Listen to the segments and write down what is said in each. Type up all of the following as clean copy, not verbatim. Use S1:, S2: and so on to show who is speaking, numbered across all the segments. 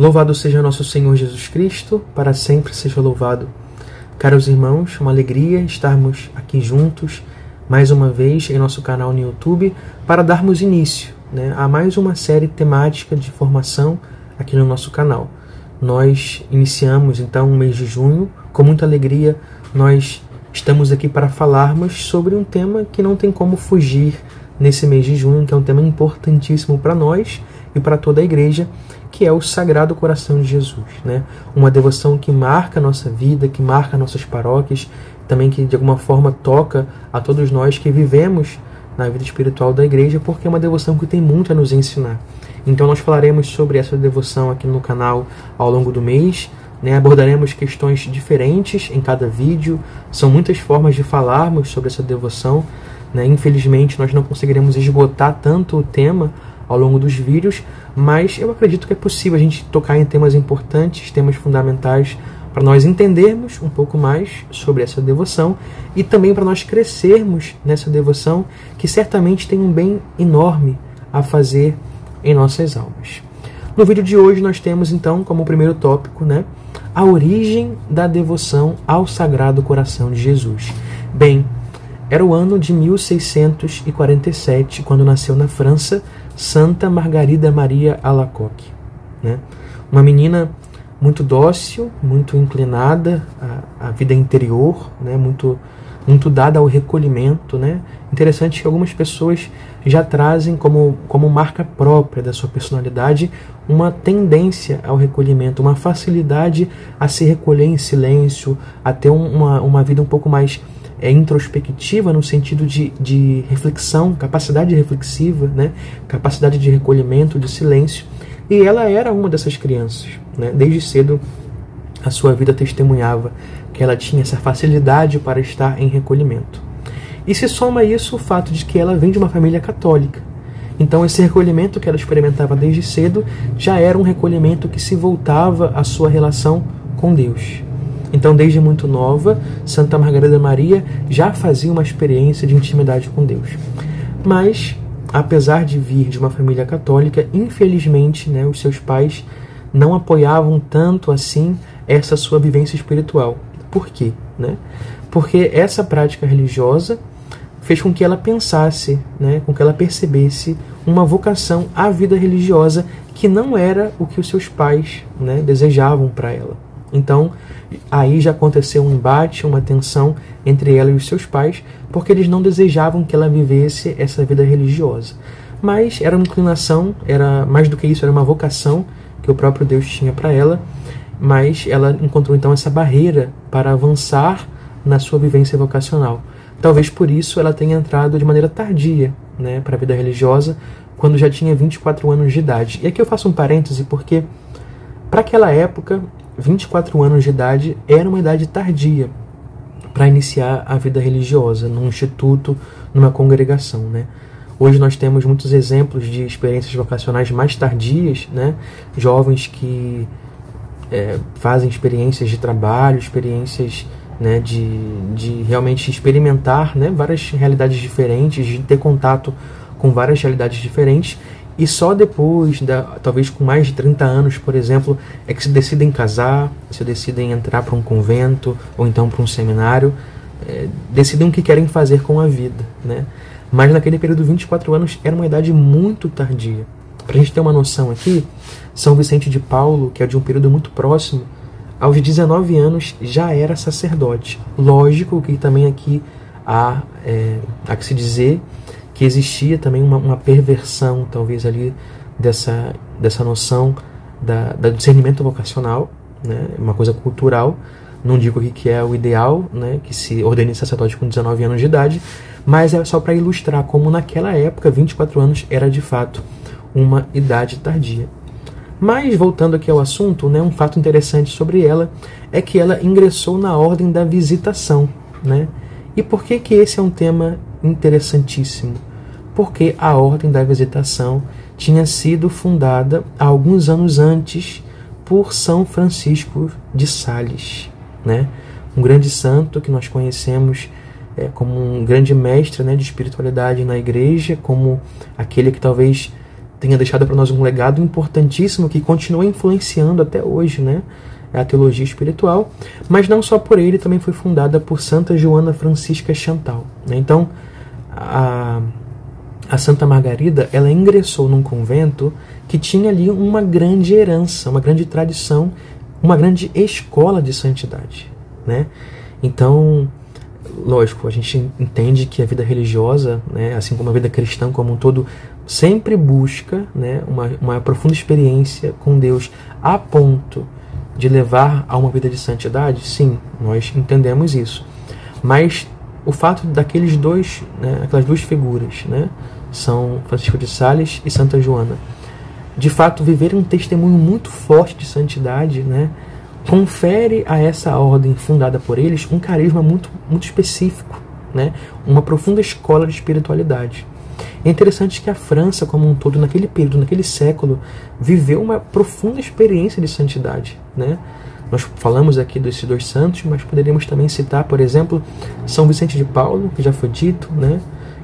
S1: Louvado seja nosso Senhor Jesus Cristo, para sempre seja louvado. Caros irmãos, uma alegria estarmos aqui juntos, mais uma vez em nosso canal no YouTube, para darmos início, a mais uma série temática de formação aqui no nosso canal. Nós iniciamos então o mês de junho, com muita alegria nós estamos aqui para falarmos sobre um tema que não tem como fugir nesse mês de junho, que é um tema importantíssimo para nós e para toda a igreja, que é o Sagrado Coração de Jesus, Uma devoção que marca a nossa vida, que marca nossas paróquias, também que de alguma forma toca a todos nós que vivemos na vida espiritual da igreja, porque é uma devoção que tem muito a nos ensinar. Então nós falaremos sobre essa devoção aqui no canal ao longo do mês, abordaremos questões diferentes em cada vídeo, são muitas formas de falarmos sobre essa devoção, Infelizmente nós não conseguiremos esgotar tanto o tema ao longo dos vídeos, mas eu acredito que é possível a gente tocar em temas importantes, temas fundamentais, para nós entendermos um pouco mais sobre essa devoção e também para nós crescermos nessa devoção, que certamente tem um bem enorme a fazer em nossas almas. No vídeo de hoje nós temos então como primeiro tópico, a origem da devoção ao Sagrado Coração de Jesus. Bem, era o ano de 1647, quando nasceu na França Santa Margarida Maria Alacoque, Uma menina muito dócil, muito inclinada à vida interior, muito dada ao recolhimento, Interessante que algumas pessoas já trazem como marca própria da sua personalidade uma tendência ao recolhimento, uma facilidade a se recolher em silêncio, a ter uma vida um pouco mais introspectiva, no sentido de reflexão, capacidade reflexiva, capacidade de recolhimento, de silêncio. E ela era uma dessas crianças. Desde cedo a sua vida testemunhava que ela tinha essa facilidade para estar em recolhimento. E se soma a isso o fato de que ela vem de uma família católica. Então esse recolhimento que ela experimentava desde cedo já era um recolhimento que se voltava à sua relação com Deus. Então, desde muito nova, Santa Margarida Maria já fazia uma experiência de intimidade com Deus. Mas, apesar de vir de uma família católica, infelizmente, os seus pais não apoiavam tanto assim essa sua vivência espiritual. Por quê? Porque essa prática religiosa fez com que ela pensasse, com que ela percebesse uma vocação à vida religiosa que não era o que os seus pais desejavam para ela. Então, aí já aconteceu um embate, uma tensão entre ela e os seus pais, porque eles não desejavam que ela vivesse essa vida religiosa. Mas era uma inclinação, era mais do que isso, era uma vocação que o próprio Deus tinha para ela, mas ela encontrou então essa barreira para avançar na sua vivência vocacional. Talvez por isso ela tenha entrado de maneira tardia para a vida religiosa, quando já tinha 24 anos de idade. E aqui eu faço um parêntese, porque para aquela época 24 anos de idade era uma idade tardia para iniciar a vida religiosa, num instituto, numa congregação, Hoje nós temos muitos exemplos de experiências vocacionais mais tardias, Jovens que fazem experiências de trabalho, experiências de realmente experimentar várias realidades diferentes, de ter contato com várias realidades diferentes. E só depois, talvez com mais de 30 anos, por exemplo, é que se decidem casar, se decidem entrar para um convento ou então para um seminário, decidem o que querem fazer com a vida. Mas naquele período, 24 anos era uma idade muito tardia. Para a gente ter uma noção aqui, São Vicente de Paulo, que é de um período muito próximo, aos 19 anos já era sacerdote. Lógico que também aqui há que se dizer que existia também uma perversão, talvez ali, dessa noção do discernimento vocacional, uma coisa cultural. Não digo aqui que é o ideal, que se ordene sacerdote com 19 anos de idade, mas é só para ilustrar como naquela época, 24 anos era de fato uma idade tardia. Mas, voltando aqui ao assunto, um fato interessante sobre ela é que ela ingressou na Ordem da Visitação. E por que esse é um tema interessantíssimo? Porque a Ordem da Visitação tinha sido fundada alguns anos antes por São Francisco de Sales, um grande santo que nós conhecemos como um grande mestre de espiritualidade na igreja, como aquele que talvez tenha deixado para nós um legado importantíssimo que continua influenciando até hoje, né? A teologia espiritual, mas não só por ele, também foi fundada por Santa Joana Francisca Chantal, né? Então, a Santa Margarida, ela ingressou num convento que tinha ali uma grande herança, uma grande tradição, uma grande escola de santidade, né? Então, lógico, a gente entende que a vida religiosa, né, assim como a vida cristã como um todo, sempre busca, né, uma profunda experiência com Deus a ponto de levar a uma vida de santidade. Sim, nós entendemos isso. Mas o fato daqueles dois, né, aquelas duas figuras, né, São Francisco de Sales e Santa Joana, de fato viverem um testemunho muito forte de santidade, né, confere a essa ordem fundada por eles um carisma muito, muito específico, né, uma profunda escola de espiritualidade. É interessante que a França, como um todo, naquele período, naquele século, viveu uma profunda experiência de santidade, né? Nós falamos aqui desses dois santos, mas poderíamos também citar, por exemplo, São Vicente de Paulo, que já foi dito, né?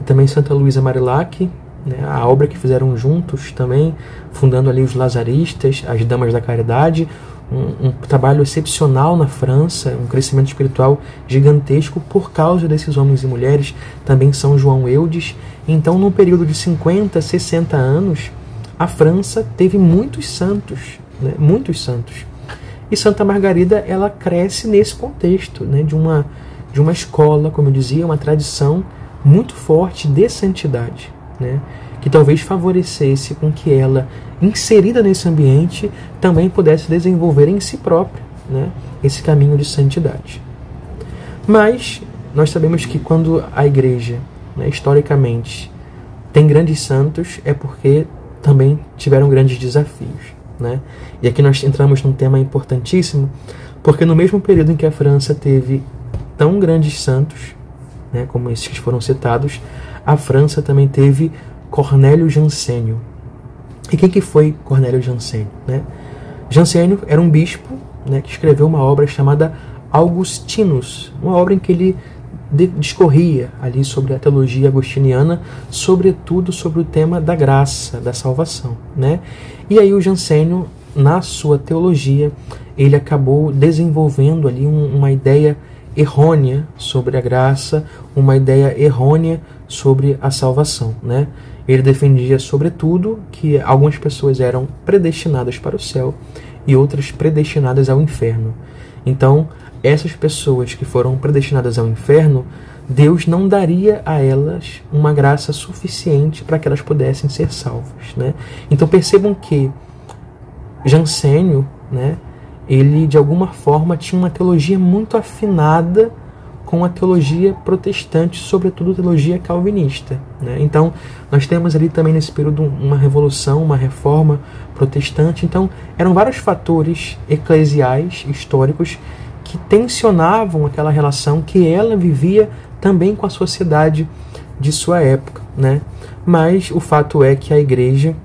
S1: E também Santa Luísa Marilac, né? A obra que fizeram juntos também, fundando ali os Lazaristas, as Damas da Caridade, um trabalho excepcional na França, um crescimento espiritual gigantesco por causa desses homens e mulheres, também São João Eudes. Então, num período de 50, 60 anos, a França teve muitos santos, né? Muitos santos. E Santa Margarida, ela cresce nesse contexto, né? de uma escola, como eu dizia, uma tradição muito forte de santidade, né? Que talvez favorecesse com que ela, inserida nesse ambiente, também pudesse desenvolver em si própria, né, esse caminho de santidade. Mas nós sabemos que quando a Igreja, né, historicamente, tem grandes santos, é porque também tiveram grandes desafios, né? E aqui nós entramos num tema importantíssimo, porque no mesmo período em que a França teve tão grandes santos, né, como esses que foram citados, a França também teve Cornélio Jansênio. E quem que foi Cornélio Jansênio, né? Jansênio era um bispo, né, que escreveu uma obra chamada Augustinus, uma obra em que ele discorria ali sobre a teologia agostiniana, sobretudo sobre o tema da graça, da salvação, né? E aí o Jansênio, na sua teologia, ele acabou desenvolvendo ali uma ideia errônea sobre a graça, uma ideia errônea sobre a salvação, né? Ele defendia, sobretudo, que algumas pessoas eram predestinadas para o céu e outras predestinadas ao inferno. Então, essas pessoas que foram predestinadas ao inferno, Deus não daria a elas uma graça suficiente para que elas pudessem ser salvas, né? Então, percebam que Jansênio, né, ele, de alguma forma, tinha uma teologia muito afinada com a teologia protestante, sobretudo a teologia calvinista, né? Então, nós temos ali também nesse período uma revolução, uma reforma protestante. Então, eram vários fatores eclesiais, históricos, que tensionavam aquela relação que ela vivia também com a sociedade de sua época, né? Mas o fato é que a Igreja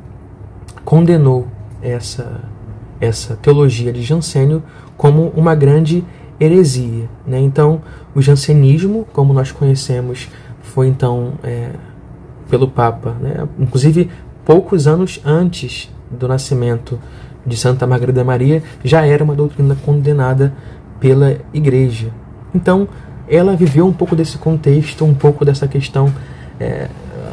S1: condenou essa teologia de Jansênio como uma grande heresia, né? Então, o jansenismo, como nós conhecemos, foi então pelo Papa, né? Inclusive poucos anos antes do nascimento de Santa Margarida Maria, já era uma doutrina condenada pela Igreja. Então, ela viveu um pouco desse contexto, um pouco dessa questão,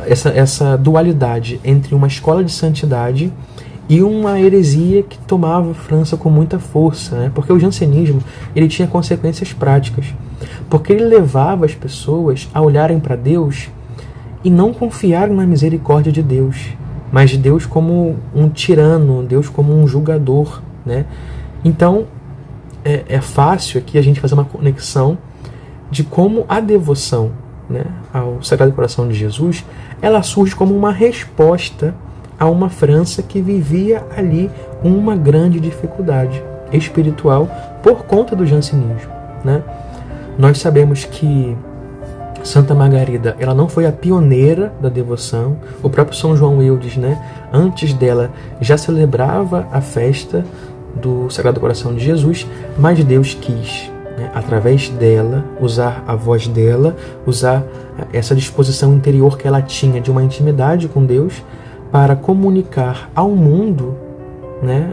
S1: essa dualidade entre uma escola de santidade e uma heresia que tomava a França com muita força, né? Porque o jansenismo, ele tinha consequências práticas, porque ele levava as pessoas a olharem para Deus e não confiarem na misericórdia de Deus, mas de Deus como um tirano, Deus como um julgador, né? Então, é fácil aqui a gente fazer uma conexão de como a devoção, né, ao Sagrado Coração de Jesus, ela surge como uma resposta a uma França que vivia ali uma grande dificuldade espiritual por conta do jansenismo, né? Nós sabemos que Santa Margarida, ela não foi a pioneira da devoção. O próprio São João Eudes, né, antes dela já celebrava a festa do Sagrado Coração de Jesus, mas Deus quis, né, através dela, usar a voz dela, usar essa disposição interior que ela tinha de uma intimidade com Deus, para comunicar ao mundo, né,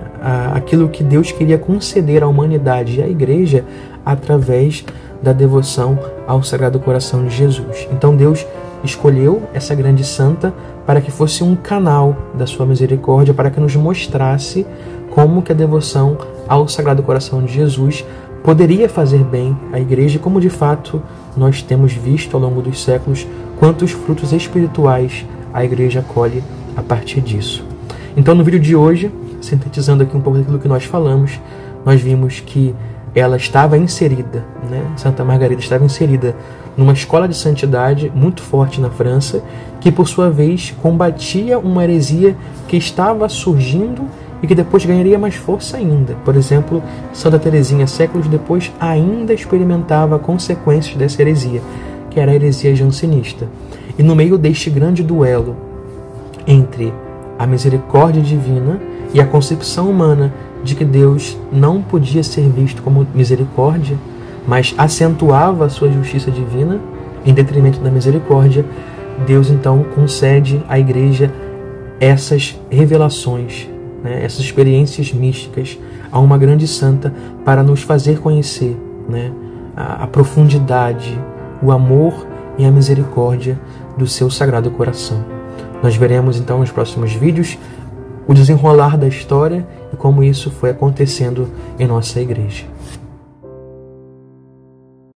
S1: aquilo que Deus queria conceder à humanidade e à igreja através da devoção ao Sagrado Coração de Jesus. Então Deus escolheu essa grande santa para que fosse um canal da sua misericórdia, para que nos mostrasse como que a devoção ao Sagrado Coração de Jesus poderia fazer bem à igreja, como de fato nós temos visto ao longo dos séculos quantos frutos espirituais a igreja colhe a partir disso. Então, no vídeo de hoje, sintetizando aqui um pouco daquilo que nós falamos, nós vimos que ela estava inserida, né? Santa Margarida estava inserida numa escola de santidade muito forte na França, que por sua vez combatia uma heresia que estava surgindo e que depois ganharia mais força ainda. Por exemplo, Santa Teresinha, séculos depois, ainda experimentava consequências dessa heresia, que era a heresia jansenista. E no meio deste grande duelo entre a misericórdia divina e a concepção humana de que Deus não podia ser visto como misericórdia, mas acentuava a sua justiça divina em detrimento da misericórdia, Deus então concede à igreja essas revelações, né, essas experiências místicas a uma grande santa para nos fazer conhecer, né, a profundidade, o amor e a misericórdia do seu Sagrado Coração. Nós veremos então nos próximos vídeos o desenrolar da história e como isso foi acontecendo em nossa igreja.